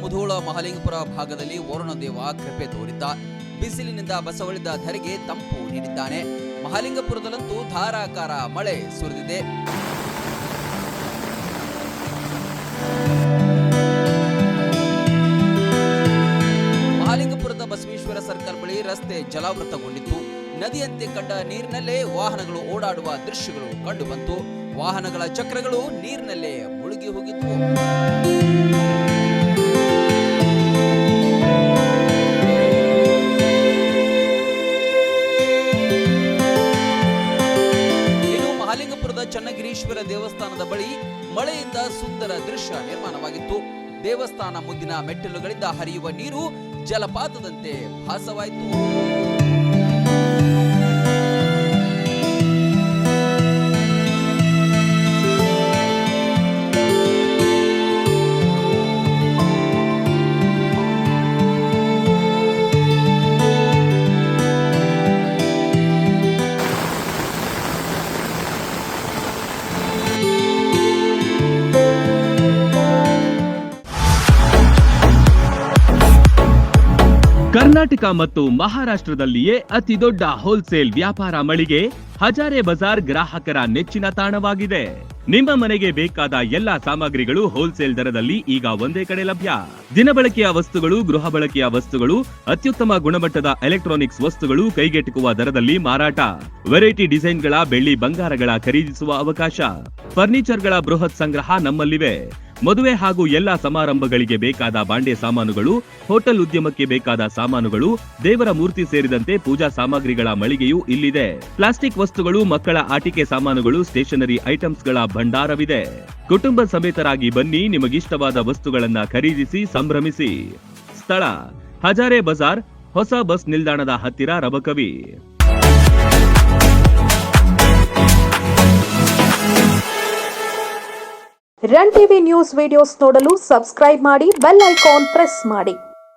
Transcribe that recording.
ಮುಧೋಳ ಮಹಾಲಿಂಗಪುರ ಭಾಗದಲ್ಲಿ ವರುಣದೇವ ಕೃಪೆ ತೋರಿದ್ದ. ಬಿಸಿಲಿನಿಂದ ಬಸವಳಿದ ಧರೆಗೆ ತಂಪು ನೀಡಿದ್ದಾನೆ. ಮಹಾಲಿಂಗಪುರದಲ್ಲಂತೂ ಧಾರಾಕಾರ ಮಳೆ ಸುರಿದಿದೆ. ಮಹಾಲಿಂಗಪುರದ ಬಸವೇಶ್ವರ ಸರ್ಕಲ್ ಬಳಿ ರಸ್ತೆ ಜಲಾವೃತಗೊಂಡಿತ್ತು. ನದಿಯಂತೆ ಕಂಡ ನೀರಿನಲ್ಲೇ ವಾಹನಗಳು ಓಡಾಡುವ ದೃಶ್ಯಗಳು ಕಂಡುಬಂತು. ವಾಹನಗಳ ಚಕ್ರಗಳು ನೀರಿನಲ್ಲೇ ಮುಳುಗಿ ಹೋಗಿತ್ತು. ಇನ್ನು ಮಹಾಲಿಂಗಪುರದ ಚನ್ನಗಿರೀಶ್ವರ ದೇವಸ್ಥಾನದ ಬಳಿ ಮಳೆಯಿಂದ ಸುಂದರ ದೃಶ್ಯ ನಿರ್ಮಾಣವಾಗಿತ್ತು. ದೇವಸ್ಥಾನ ಮುಂದಿನ ಮೆಟ್ಟಿಲುಗಳಿಂದ ಹರಿಯುವ ನೀರು ಜಲಪಾತದಂತೆ ಭಾಸವಾಯಿತು. ಕರ್ನಾಟಕ ಮತ್ತು ಮಹಾರಾಷ್ಟ್ರದಲ್ಲಿಯೇ ಅತಿ ದೊಡ್ಡ ಹೋಲ್ಸೇಲ್ ವ್ಯಾಪಾರ ಮಳಿಗೆ ಹಜಾರೆ ಬಜಾರ್ ಗ್ರಾಹಕರ ನೆಚ್ಚಿನ ತಾಣವಾಗಿದೆ. ನಿಮ್ಮ ಮನೆಗೆ ಬೇಕಾದ ಎಲ್ಲಾ ಸಾಮಗ್ರಿಗಳು ಹೋಲ್ಸೇಲ್ ದರದಲ್ಲಿ ಈಗ ಒಂದೇ ಕಡೆ ಲಭ್ಯ. ದಿನಬಳಕೆಯ ವಸ್ತುಗಳು, ಗೃಹ ಬಳಕೆಯ ವಸ್ತುಗಳು, ಅತ್ಯುತ್ತಮ ಗುಣಮಟ್ಟದ ಎಲೆಕ್ಟ್ರಾನಿಕ್ಸ್ ವಸ್ತುಗಳು ಕೈಗೆಟುಕುವ ದರದಲ್ಲಿ ಮಾರಾಟ. ವೆರೈಟಿ ಡಿಸೈನ್ಗಳ ಬೆಳ್ಳಿ ಬಂಗಾರಗಳ ಖರೀದಿಸುವ ಅವಕಾಶ. ಫರ್ನಿಚರ್ಗಳ ಬೃಹತ್ ಸಂಗ್ರಹ ನಮ್ಮಲ್ಲಿವೆ. ಮದುವೆ ಹಾಗೂ ಎಲ್ಲಾ ಸಮಾರಂಭಗಳಿಗೆ ಬೇಕಾದ ಬಾಂಡೆ ಸಾಮಾನುಗಳು, ಹೋಟೆಲ್ ಉದ್ಯಮಕ್ಕೆ ಬೇಕಾದ ಸಾಮಾನುಗಳು, ದೇವರ ಮೂರ್ತಿ ಸೇರಿದಂತೆ ಪೂಜಾ ಸಾಮಗ್ರಿಗಳ ಮಳಿಗೆಯೂ ಇಲ್ಲಿದೆ. ಪ್ಲಾಸ್ಟಿಕ್ ವಸ್ತುಗಳು, ಮಕ್ಕಳ ಆಟಿಕೆ ಸಾಮಾನುಗಳು, ಸ್ಟೇಷನರಿ ಐಟಮ್ಸ್ಗಳ ಭಂಡಾರವಿದೆ. ಕುಟುಂಬ ಸಮೇತರಾಗಿ ಬನ್ನಿ, ನಿಮಗಿಷ್ಟವಾದ ವಸ್ತುಗಳನ್ನ ಖರೀದಿಸಿ ಸಂಭ್ರಮಿಸಿ. ಸ್ಥಳ ಹಜಾರೆ ಬಜಾರ್, ಹೊಸ ಬಸ್ ನಿಲ್ದಾಣದ ಹತ್ತಿರ, Rabakavi. Run TV news videos ನೋಡಲು ಸಬ್ಸ್ಕ್ರೈಬ್ ಮಾಡಿ, ಬೆಲ್ ಐಕಾನ್ ಪ್ರೆಸ್ ಮಾಡಿ.